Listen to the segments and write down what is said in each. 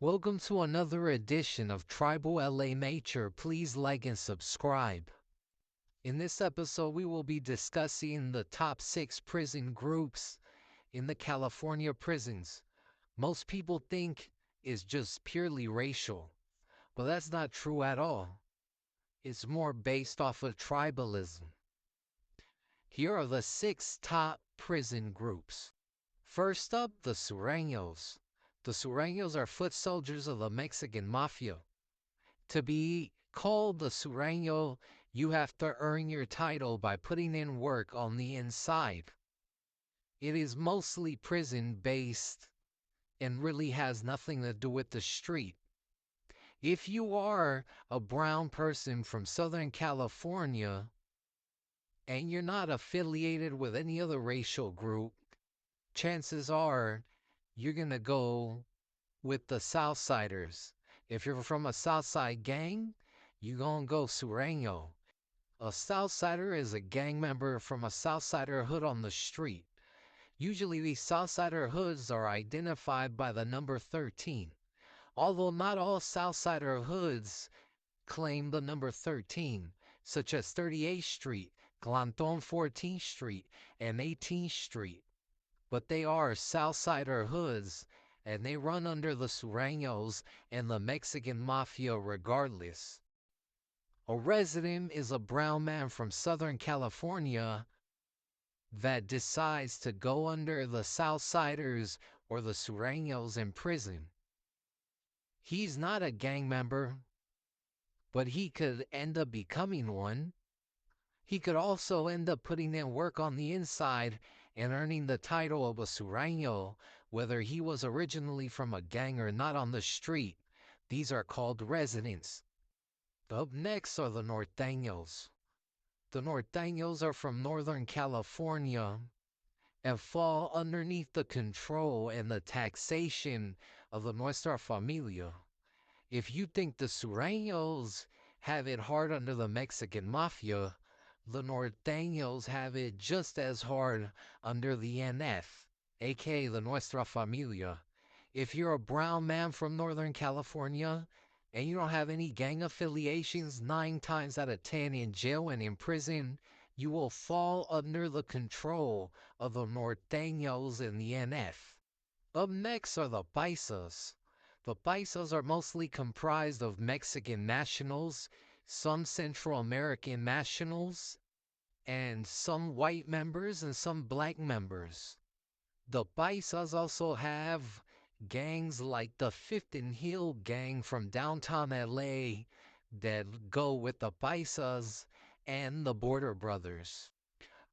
Welcome to another edition of Tribal LA Nature. Please like and subscribe. In this episode, we will be discussing the top 6 prison groups in the California prisons. Most people think it's just purely racial, but that's not true at all. It's more based off of tribalism. Here are the 6 top prison groups. First up, the Sureños. The Sureños are foot soldiers of the Mexican Mafia. To be called the Sureño, you have to earn your title by putting in work on the inside. It is mostly prison-based and really has nothing to do with the street. If you are a brown person from Southern California and you're not affiliated with any other racial group, chances are you're going to go with the Southsiders. If you're from a Southside gang, you're going to go Sureño. A Southsider is a gang member from a Southsider hood on the street. Usually these Southsider hoods are identified by the number 13. Although not all Southsider hoods claim the number 13, such as 38th Street, Glanton 14th Street, and 18th Street. But they are Southsider hoods, and they run under the Sureños and the Mexican Mafia regardless. A resident is a brown man from Southern California that decides to go under the Southsiders or the Sureños in prison. He's not a gang member, but he could end up becoming one. He could also end up putting in work on the inside and earning the title of a Sureño, whether he was originally from a gang or not on the street. These are called residents. Up next are the Norteños. The Norteños are from Northern California and fall underneath the control and the taxation of the Nuestra Familia. If you think the Sureños have it hard under the Mexican Mafia, the Norteños have it just as hard under the NF, aka the Nuestra Familia. If you're a brown man from Northern California and you don't have any gang affiliations, 9 times out of 10 in jail and in prison, you will fall under the control of the Norteños and the NF. Up next are the Paisas. The Paisas are mostly comprised of Mexican nationals, some Central American nationals, and some white members and some black members. The Paisas also have gangs like the Fifth and Hill gang from downtown LA that go with the Paisas and the Border Brothers.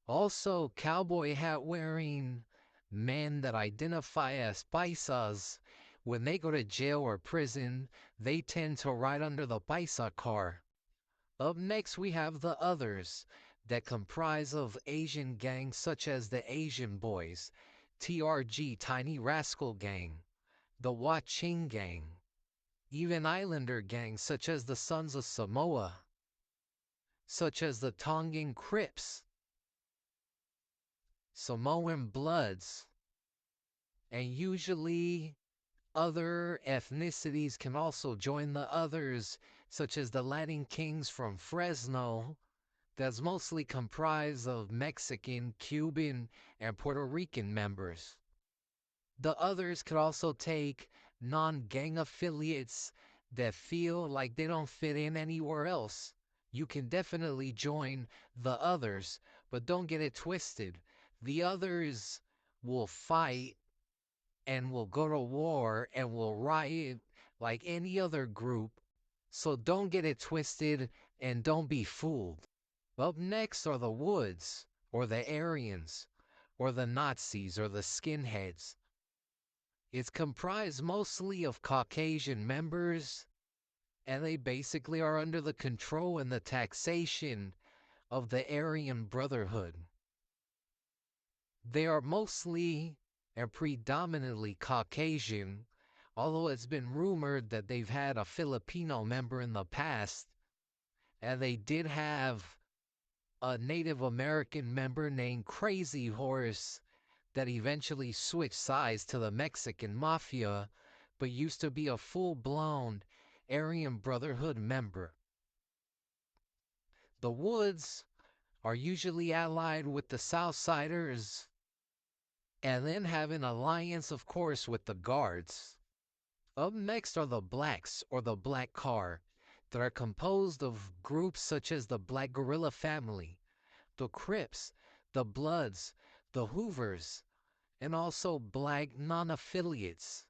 Also, cowboy hat wearing men that identify as Paisas, when they go to jail or prison, they tend to ride under the Paisa car. Up next, we have the others that comprise of Asian gangs such as the Asian Boys, TRG Tiny Rascal Gang, the Waching Gang, even Islander gangs such as the Sons of Samoa, such as the Tongan Crips, Samoan Bloods, and usually other ethnicities can also join the others, such as the Latin Kings from Fresno, that's mostly comprised of Mexican, Cuban, and Puerto Rican members. The others could also take non-gang affiliates that feel like they don't fit in anywhere else. You can definitely join the others, but don't get it twisted. The others will fight and will go to war and will riot like any other group, so don't get it twisted and don't be fooled. Up next are the Woods, or the Aryans, or the Nazis, or the Skinheads. It's comprised mostly of Caucasian members, and they basically are under the control and the taxation of the Aryan Brotherhood. They are mostly and predominantly Caucasian, although it's been rumored that they've had a Filipino member in the past, and they did have a Native American member named Crazy Horse that eventually switched sides to the Mexican Mafia, but used to be a full-blown Aryan Brotherhood member. The Woods are usually allied with the Southsiders and then have an alliance, of course, with the Guards. Up next are the Blacks, or the Black Car, that are composed of groups such as the Black Guerrilla Family, the Crips, the Bloods, the Hoovers, and also Black non-affiliates.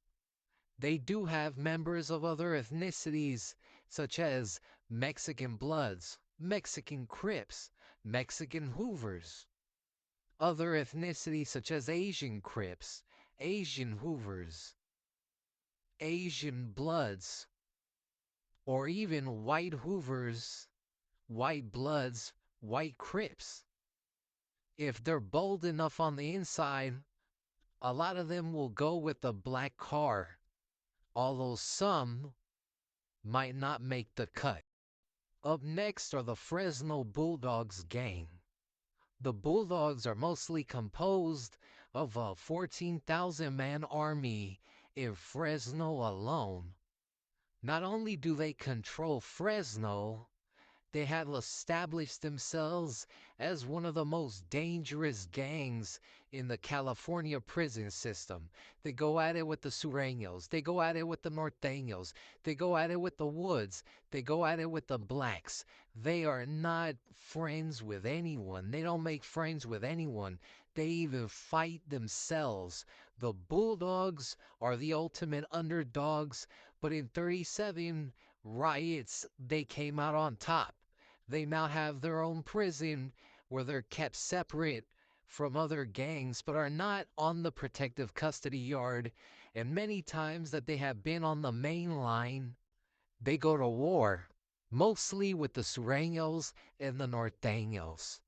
They do have members of other ethnicities, such as Mexican Bloods, Mexican Crips, Mexican Hoovers. Other ethnicities such as Asian Crips, Asian Hoovers, Asian Bloods, or even White Hoovers, White Bloods, White Crips. If they're bold enough on the inside, a lot of them will go with the Black Car, although some might not make the cut. Up next are the Fresno Bulldogs gang. The Bulldogs are mostly composed of a 14,000-man army in Fresno alone. Not only do they control Fresno, they have established themselves as one of the most dangerous gangs in the California prison system. They go at it with the Sureños. They go at it with the Norteños. They go at it with the Woods. They go at it with the Blacks. They are not friends with anyone. They don't make friends with anyone. They even fight themselves. The Bulldogs are the ultimate underdogs, but in 37 riots, they came out on top. They now have their own prison where they're kept separate from other gangs, but are not on the protective custody yard. And many times that they have been on the main line, they go to war, mostly with the Sureños and the Norteños.